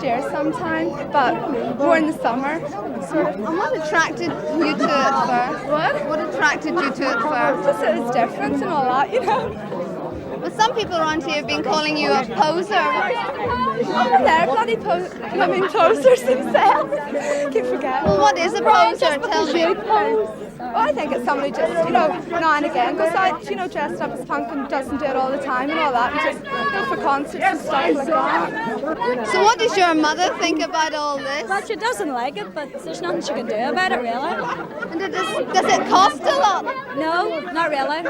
year sometime, but more in the summer, sort of. And what attracted you to it first? What attracted you to it first? Just that it's different and all that, you know. Well, some people around here have been calling you a poser. They're bloody posers themselves. Keep forgetting. Well, what is a poser? Tell me. Well, I think it's somebody just, you know, now and again goes out, you know, dressed up as punk and doesn't do it all the time and all that, and just go for concerts and stuff like that. So what does your mother think about all this? Well, she doesn't like it, but there's nothing she can do about it, really. And does it cost a lot? No, not really.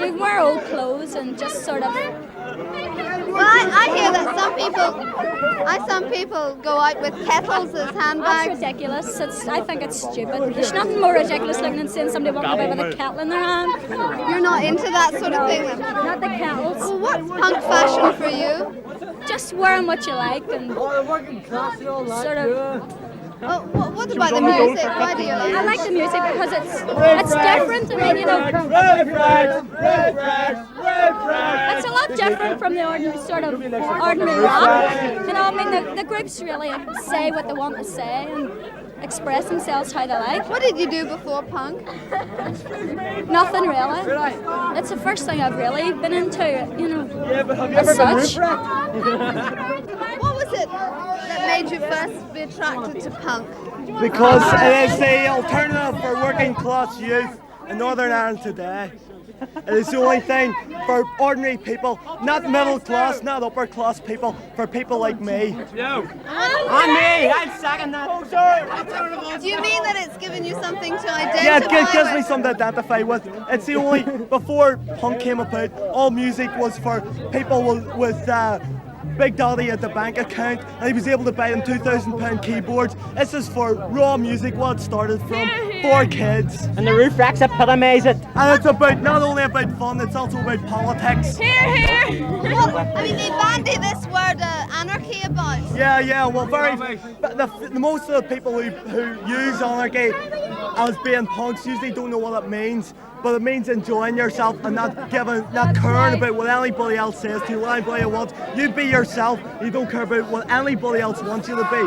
You can wear old clothes and just sort of... Well, I hear that some people go out with kettles as handbags. That's ridiculous. I think it's stupid. There's nothing more ridiculous looking than seeing somebody walking about with a kettle in their hand. You're not into that sort of thing then? Not the kettles. Well, what's punk fashion for you? Just wearing what you like and sort of... Oh, what about the music? Why do you like it? I like the music because it's different. I mean, you know, it's a lot different from the ordinary rock. You know, I mean, the groups really say what they want to say and express themselves how they like. What did you do before punk? Nothing really. It's the first thing I've really been into, you know, as such. What was it that made you first be attracted to punk? Because it is the alternative for working class youth in Northern Ireland today. It is the only thing for ordinary people, not middle class, not upper class people, for people like me. No. And me, I'd second that. Oh, sorry. Do you mean that it's given you something to identify Yeah, it gives with? me something to identify with. It's the only, before punk came about, all music was for people with Big Daddy at the bank account, and he was able to buy them £2,000 keyboards. This is for raw music, what it started from, for kids. And the roof racks epitomise it. And it's about, not only about fun, it's also about politics. Well, I mean, they bandy this word anarchy about. Yeah, well, but the most of the people who use anarchy as being punks usually don't know what it means. But it means enjoying yourself and not caring about what anybody else says to you, what anybody wants. You be yourself. You don't care about what anybody else wants you to be.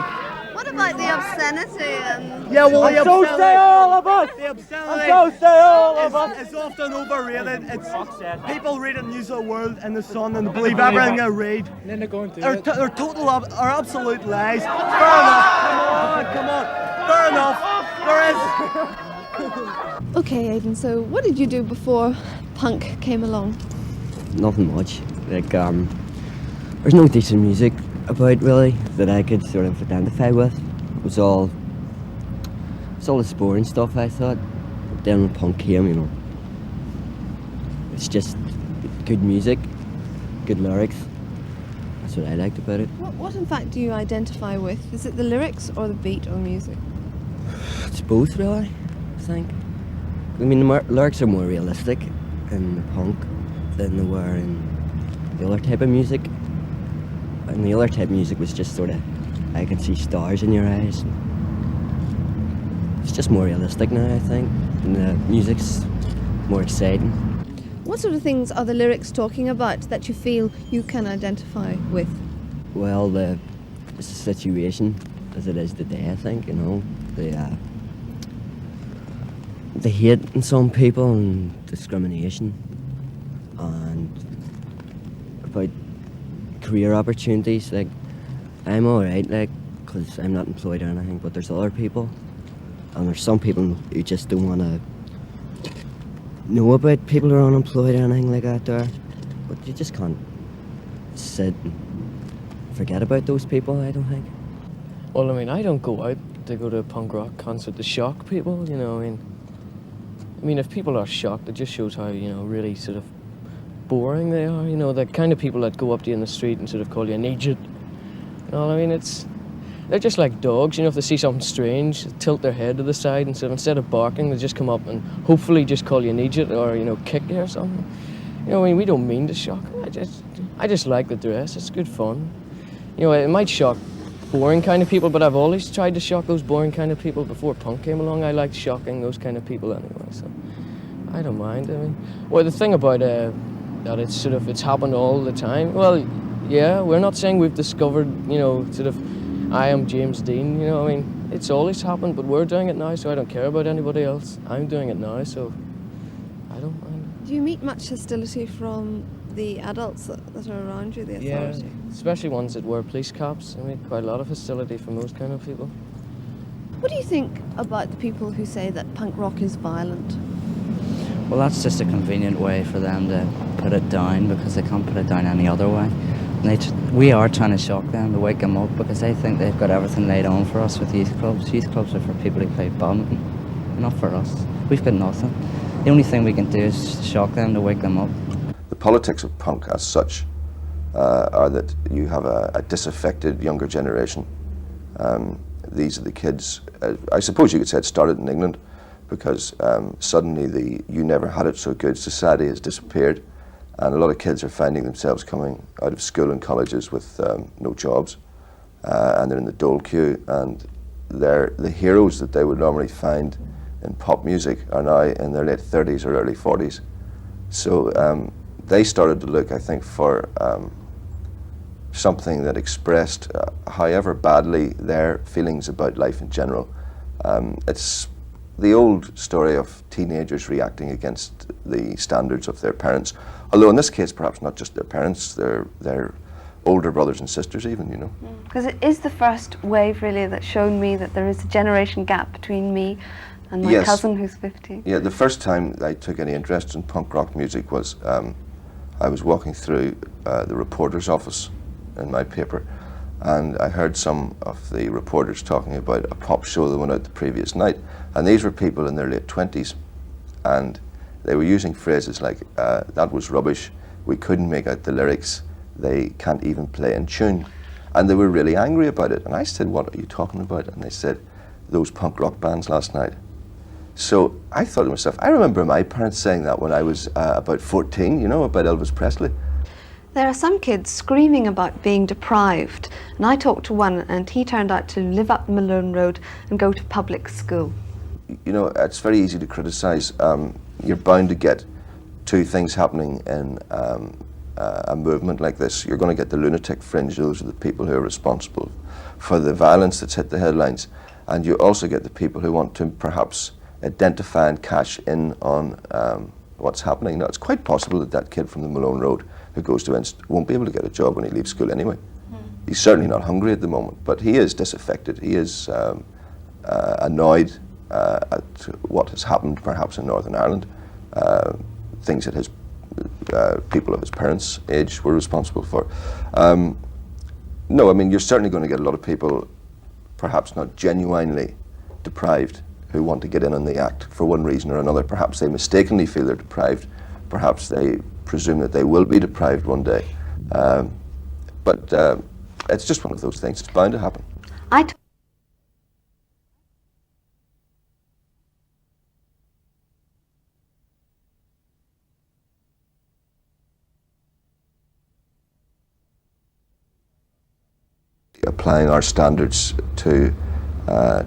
What about the obscenity and... Yeah, well, the So say all of us. The obscenity So say all of us. is often overrated. It's people read the news of the world in the Sun and believe everything they read. And then they're going through They're absolute lies. Fair enough. Come on. Fair enough. There is. Okay, Aidan, so what did you do before punk came along? Nothing much. Like, there's no decent music about really that I could sort of identify with. It was all this boring stuff, I thought. Then when punk came, you know, it's just good music, good lyrics. That's what I liked about it. What in fact do you identify with? Is it the lyrics or the beat or music? It's both really, I think. I mean, the lyrics are more realistic in the punk than they were in the other type of music. And the other type of music was just sort of, I can see stars in your eyes. It's just more realistic now, I think. And the music's more exciting. What sort of things are the lyrics talking about that you feel you can identify with? Well, the situation as it is today, I think, you know. The hate in some people and discrimination and about career opportunities. Like, I'm alright, like, because I'm not employed or anything, but there's other people, and there's some people who just don't want to know about people who are unemployed or anything like that there. But you just can't sit and forget about those people, I don't think. Well, I mean, I don't go out to go to a punk rock concert to shock people, you know. I mean, if people are shocked, it just shows how, you know, really sort of boring they are. You know, the kind of people that go up to you in the street and sort of call you an idiot. You know, I mean, they're just like dogs. You know, if they see something strange, they tilt their head to the side, and so instead of barking, they just come up and hopefully just call you an idiot or, you know, kick you or something. You know, I mean, we don't mean to shock. I just like the dress. It's good fun. You know, it might shock boring kind of people, but I've always tried to shock those boring kind of people before punk came along. I liked shocking those kind of people anyway, so I don't mind. I mean, well, the thing about that it's happened all the time. Well, yeah, we're not saying we've discovered, you know, sort of I am James Dean, you know, I mean, it's always happened, but we're doing it now, so I don't care about anybody else. I'm doing it now, so I don't mind. Do you meet much hostility from the adults that are around you, the authority? Yeah, especially ones that wear police caps. I meet quite a lot of hostility from those kind of people. What do you think about the people who say that punk rock is violent? Well, that's just a convenient way for them to put it down, because they can't put it down any other way. And we are trying to shock them, to wake them up, because they think they've got everything laid on for us with youth clubs. Youth clubs are for people who play badminton, not for us. We've got nothing. The only thing we can do is shock them, to wake them up. The politics of punk as such are that you have a disaffected younger generation. These are the kids, I suppose you could say it started in England, because suddenly the you never had it so good society has disappeared, and a lot of kids are finding themselves coming out of school and colleges with no jobs, and they're in the dole queue, and the heroes that they would normally find in pop music are now in their late 30s or early 40s. So they started to look, I think, for something that expressed, however badly, their feelings about life in general. It's the old story of teenagers reacting against the standards of their parents, although in this case perhaps not just their parents, their older brothers and sisters even, you know. Because it is the first wave really that's shown me that there is a generation gap between me and my Yes. cousin who's 15. Yeah, the first time I took any interest in punk rock music was I was walking through the reporter's office in my paper, and I heard some of the reporters talking about a pop show that went out the previous night, and these were people in their late 20s, and they were using phrases like, that was rubbish, we couldn't make out the lyrics, they can't even play in tune, and they were really angry about it. And I said, what are you talking about? And they said, those punk rock bands last night. So I thought to myself, I remember my parents saying that when I was about 14, you know, about Elvis Presley. There are some kids screaming about being deprived, and I talked to one and he turned out to live up Malone Road and go to public school. You know, it's very easy to criticise. You're bound to get two things happening in a movement like this. You're going to get the lunatic fringe, those are the people who are responsible for the violence that's hit the headlines, and you also get the people who want to perhaps identify and cash in on what's happening. Now, it's quite possible that that kid from the Malone Road who goes to Inst won't be able to get a job when he leaves school anyway. He's certainly not hungry at the moment, but he is disaffected. He is annoyed at what has happened perhaps in Northern Ireland, things that his people of his parents' age were responsible for. No, I mean, you're certainly going to get a lot of people perhaps not genuinely deprived who want to get in on the act for one reason or another. Perhaps they mistakenly feel they're deprived, perhaps they presume that they will be deprived one day, but it's just one of those things. It's bound to happen. Applying our standards to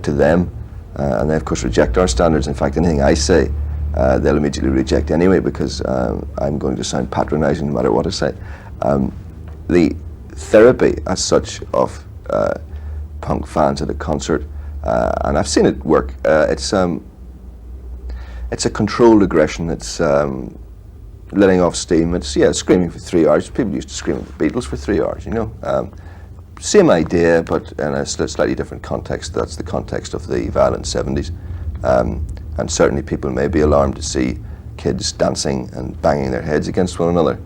them, and they of course reject our standards. In fact, anything I say, they'll immediately reject anyway, because I'm going to sound patronising no matter what I say. The therapy as such of punk fans at a concert, and I've seen it work, it's a controlled aggression. It's letting off steam. It's screaming for 3 hours. People used to scream at the Beatles for 3 hours, you know. Same idea, but in a slightly different context. That's the context of the violent 70s. And certainly people may be alarmed to see kids dancing and banging their heads against one another.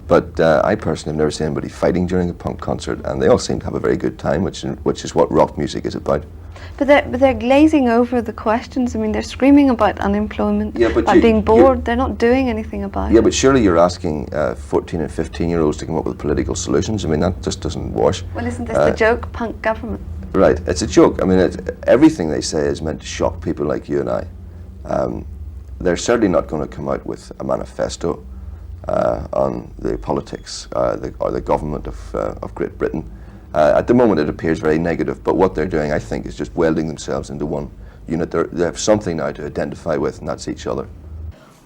But I personally have never seen anybody fighting during a punk concert, and they all seem to have a very good time, which is what rock music is about. But they're glazing over the questions. I mean, they're screaming about unemployment, about being bored. They're not doing anything about it. Yeah, but surely you're asking 14 and 15-year-olds to come up with political solutions. I mean, that just doesn't wash. Well, isn't this the joke, punk government? Right, it's a joke. I mean, everything they say is meant to shock people like you and I. They're certainly not going to come out with a manifesto on the politics or the government of Great Britain. At the moment it appears very negative, but what they're doing, I think, is just welding themselves into one unit. They have something now to identify with, and that's each other.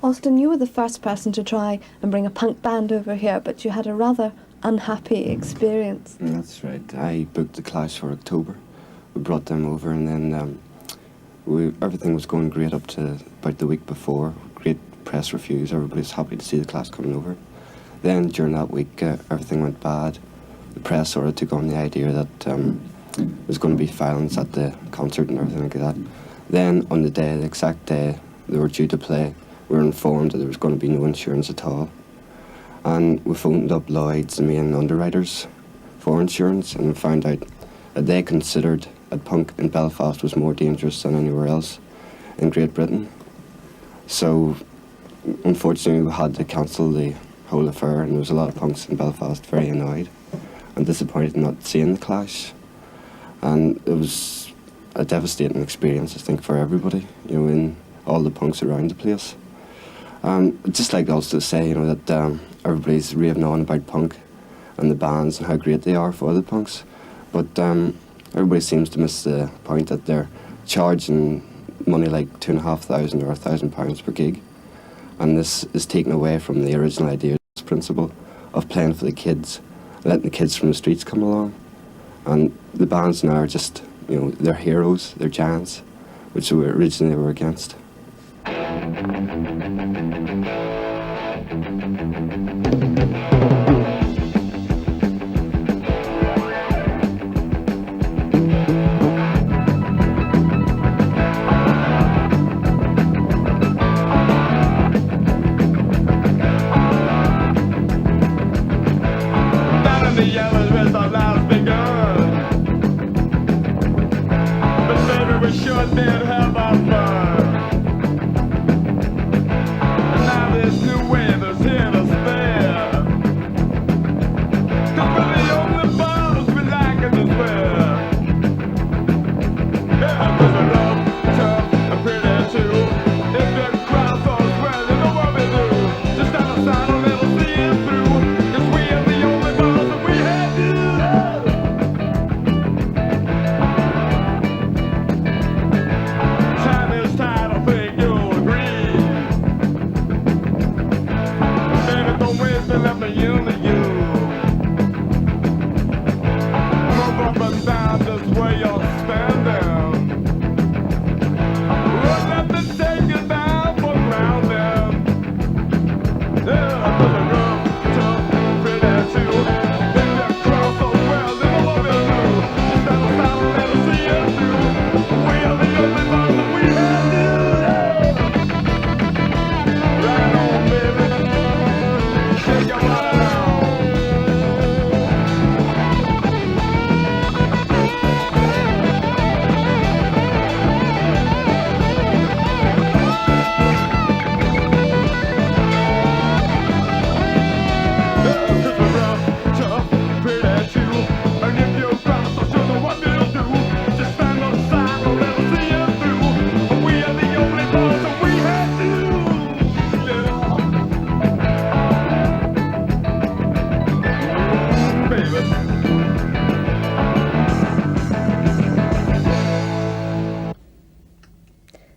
Austin, you were the first person to try and bring a punk band over here, but you had a rather unhappy experience. That's right. I booked the Clash for October. We brought them over, and then everything was going great up to about the week before. Great press reviews. Everybody's happy to see the Clash coming over. Then during that week, everything went bad. The press sort of took on the idea that there was going to be violence at the concert and everything like that. Then on the exact day they were due to play, we were informed that there was going to be no insurance at all. And we phoned up Lloyd's, the main underwriters for insurance, and we found out that they considered that punk in Belfast was more dangerous than anywhere else in Great Britain. So unfortunately we had to cancel the whole affair, and there was a lot of punks in Belfast very annoyed and disappointed not seeing the Clash. And it was a devastating experience, I think, for everybody, you know, in all the punks around the place. I'd just like also to say, you know, that everybody's raving on about punk and the bands and how great they are for the punks, but everybody seems to miss the point that they're charging money like £2,500 or £1,000 per gig, and this is taken away from the original idea, this principle of playing for the kids, letting the kids from the streets come along. And the bands now are just, you know, they're heroes, they're giants, which we originally were against.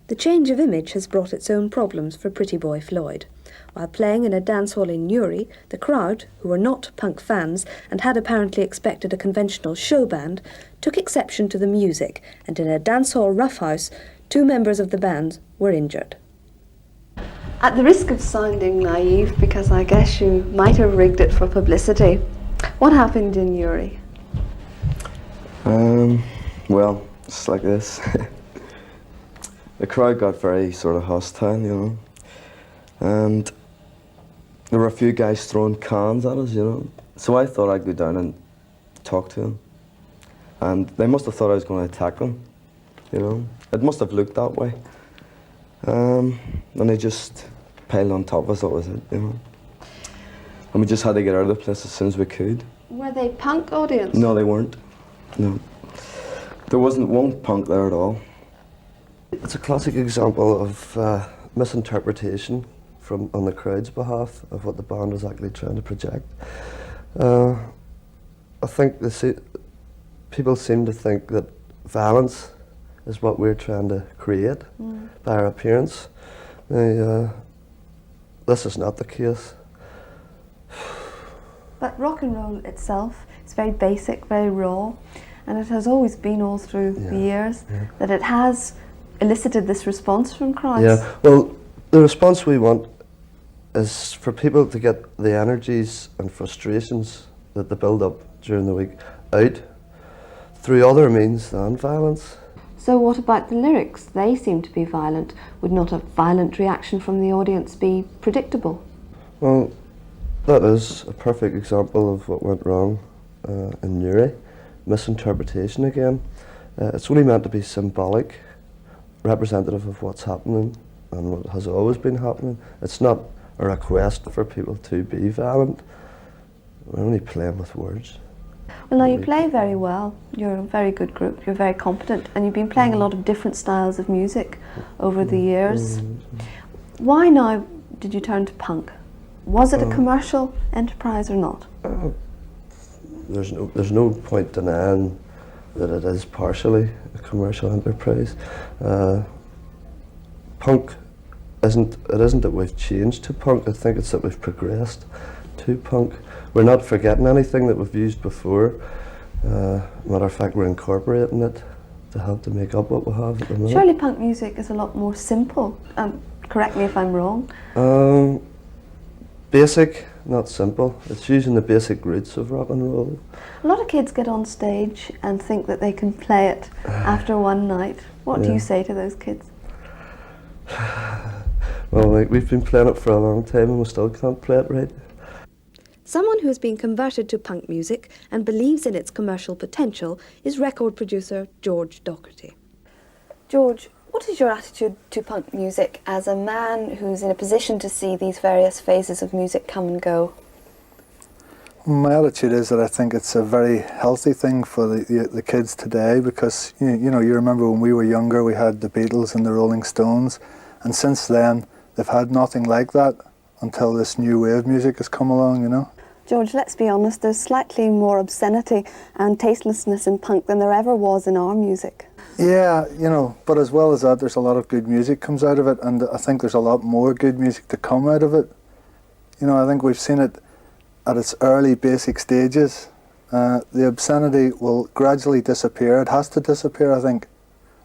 The change of image has brought its own problems for pretty boy Floyd. While playing in a dance hall in Newry, the crowd, who were not punk fans and had apparently expected a conventional show band, took exception to the music, and in a dance hall roughhouse, 2 members of the band were injured. At the risk of sounding naive, because I guess you might have rigged it for publicity, what happened in Newry? Well, it's like this. The crowd got very sort of hostile, you know, and there were a few guys throwing cans at us, you know, so I thought I'd go down and talk to them, and they must have thought I was going to attack them, you know, it must have looked that way, and they just piled on top of us, that was it, you know, and we just had to get out of the place as soon as we could. Were they punk audience? No, they weren't, no. There wasn't one punk there at all. It's a classic example of misinterpretation on the crowd's behalf of what the band was actually trying to project. I think people seem to think that violence is what we're trying to create by our appearance. This is not the case. But rock and roll itself is very basic, very raw, and it has always been all through the years that it has elicited this response from crowds. Yeah, well, the response we want is for people to get the energies and frustrations that they build up during the week out through other means than violence. So what about the lyrics? They seem to be violent. Would not a violent reaction from the audience be predictable? Well, that is a perfect example of what went wrong in Newry. Misinterpretation again. It's only meant to be symbolic, representative of what's happening and what has always been happening. It's not a request for people to be violent. We're only playing with words. Well, now you play very well. You're a very good group. You're very competent, and you've been playing a lot of different styles of music over the years. Why now did you turn to punk? Was it a commercial enterprise or not? There's no point denying that it is partially a commercial enterprise. Punk isn't that we've changed to punk. I think it's that we've progressed to punk. We're not forgetting anything that we've used before. Matter of fact, we're incorporating it to help to make up what we have at the moment. Surely punk music is a lot more simple. Correct me if I'm wrong. Basic, not simple. It's using the basic roots of rock and roll. A lot of kids get on stage and think that they can play it after one night. What do you say to those kids? Well, we've been playing it for a long time and we still can't play it right. Someone who has been converted to punk music and believes in its commercial potential is record producer George Docherty. George, what is your attitude to punk music as a man who's in a position to see these various phases of music come and go? My attitude is that I think it's a very healthy thing for the kids today, because you remember when we were younger we had the Beatles and the Rolling Stones, and since then they've had nothing like that until this new wave music has come along, you know. George, let's be honest, there's slightly more obscenity and tastelessness in punk than there ever was in our music. Yeah, but as well as that, there's a lot of good music comes out of it, and I think there's a lot more good music to come out of it. I think we've seen it at its early basic stages. The obscenity will gradually disappear. It has to disappear, I think.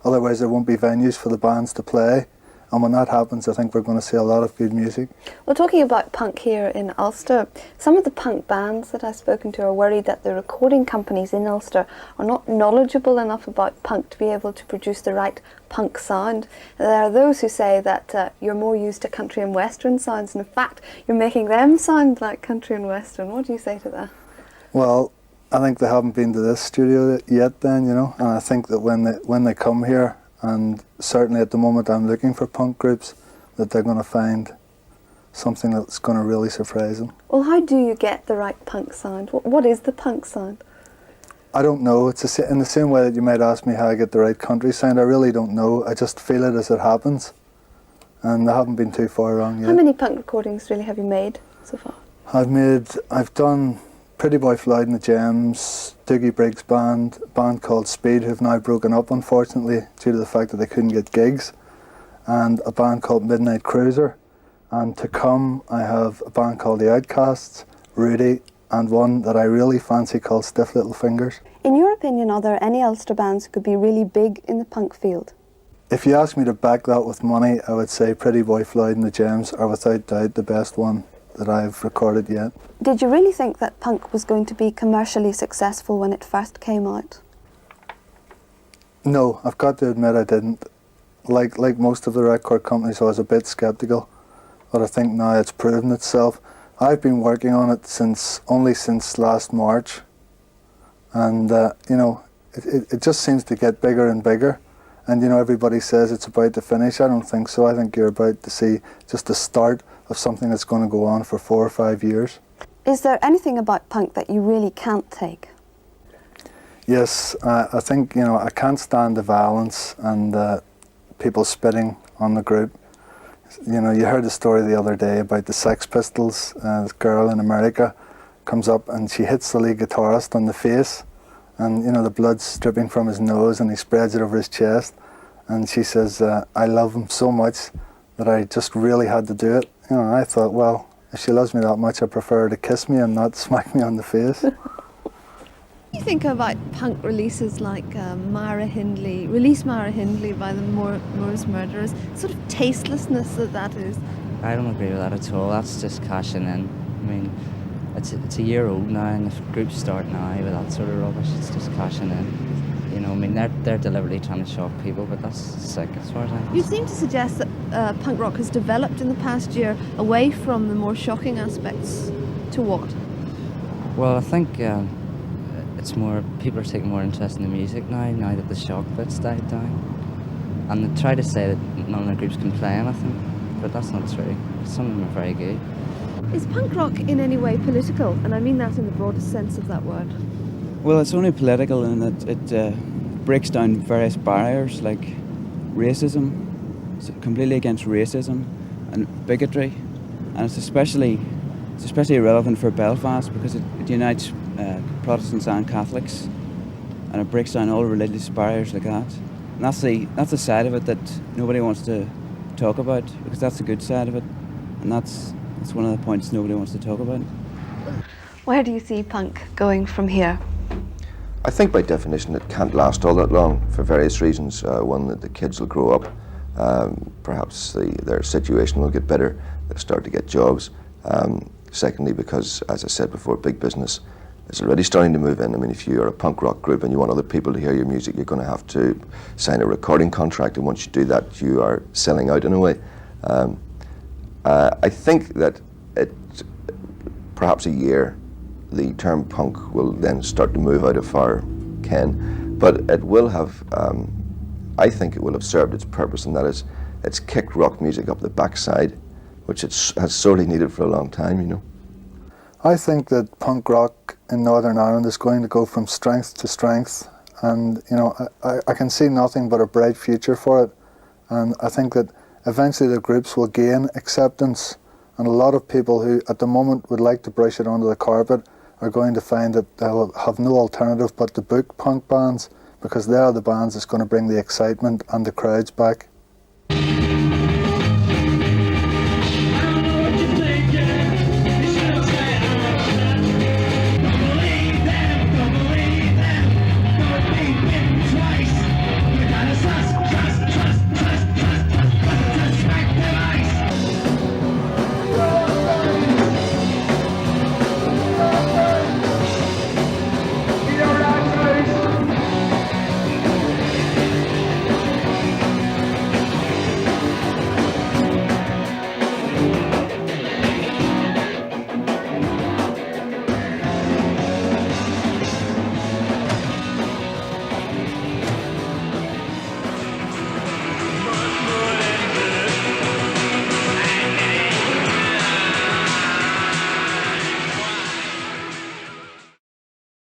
Otherwise there won't be venues for the bands to play. And when that happens, I think we're going to see a lot of good music. Well, talking about punk here in Ulster, some of the punk bands that I've spoken to are worried that the recording companies in Ulster are not knowledgeable enough about punk to be able to produce the right punk sound. There are those who say that you're more used to country and western sounds, and in fact, you're making them sound like country and western. What do you say to that? Well, I think they haven't been to this studio yet then, and I think that when they come here, and certainly at the moment I'm looking for punk groups, that they're going to find something that's going to really surprise them. Well, how do you get the right punk sound? What is the punk sound? I don't know. It's in the same way that you might ask me how I get the right country sound. I really don't know. I just feel it as it happens. And I haven't been too far wrong yet. How many punk recordings really have you made so far? I've done Pretty Boy Floyd and the Gems, Dougie Briggs' band, a band called Speed, who've now broken up unfortunately due to the fact that they couldn't get gigs, and a band called Midnight Cruiser. And to come, I have a band called The Outcasts, RUDI, and one that I really fancy called Stiff Little Fingers. In your opinion, are there any Ulster bands who could be really big in the punk field? If you ask me to back that with money, I would say Pretty Boy Floyd and the Gems are without doubt the best one that I've recorded yet. Did you really think that punk was going to be commercially successful when it first came out? No, I've got to admit I didn't. Like most of the record companies, I was a bit sceptical, but I think now it's proven itself. I've been working on it only since last March, and it just seems to get bigger and bigger. And everybody says it's about to finish. I don't think so. I think you're about to see just the start of something that's going to go on for 4 or 5 years. Is there anything about punk that you really can't take? Yes, I think, I can't stand the violence and people spitting on the group. You heard the story the other day about the Sex Pistols. This girl in America comes up and she hits the lead guitarist on the face, and the blood's dripping from his nose and he spreads it over his chest, and she says, I love him so much that I just really had to do it. I thought, well, if she loves me that much, I prefer her to kiss me and not smack me on the face. What do you think about punk releases like Myra Hindley by the Moors Murderers? Sort of tastelessness that is. I don't agree with that at all. That's just cashing in. I mean, it's a year old now, and if groups start now with that sort of rubbish, it's just cashing in. You know, I mean, they're deliberately trying to shock people, but that's sick as far as I'm concerned. You seem to suggest that punk rock has developed in the past year away from the more shocking aspects to what? Well, I think it's more, people are taking more interest in the music now that the shock bits died down. And they try to say that none of the groups can play anything, but that's not true. Some of them are very good. Is punk rock in any way political? And I mean that in the broadest sense of that word. Well, it's only political in that it breaks down various barriers like racism. It's completely against racism and bigotry, and it's especially relevant for Belfast because it unites Protestants and Catholics, and it breaks down all religious barriers like that. And that's the side of it that nobody wants to talk about, because that's the good side of it, and that's one of the points nobody wants to talk about. Where do you see punk going from here? I think by definition it can't last all that long for various reasons. One, that the kids will grow up, perhaps their situation will get better, they'll start to get jobs. Secondly, because, as I said before, big business is already starting to move in. I mean, if you're a punk rock group and you want other people to hear your music, you're going to have to sign a recording contract, and once you do that, you are selling out in a way. I think that perhaps a year, the term punk will then start to move out of our ken, but it will have, I think it will have served its purpose, and that is, it's kicked rock music up the backside, which it has sorely needed for a long time, you know. I think that punk rock in Northern Ireland is going to go from strength to strength, and you know, I can see nothing but a bright future for it, and I think that eventually the groups will gain acceptance, and a lot of people who at the moment would like to brush it under the carpet are going to find that they'll have no alternative but to book punk bands, because they are the bands that's going to bring the excitement and the crowds back.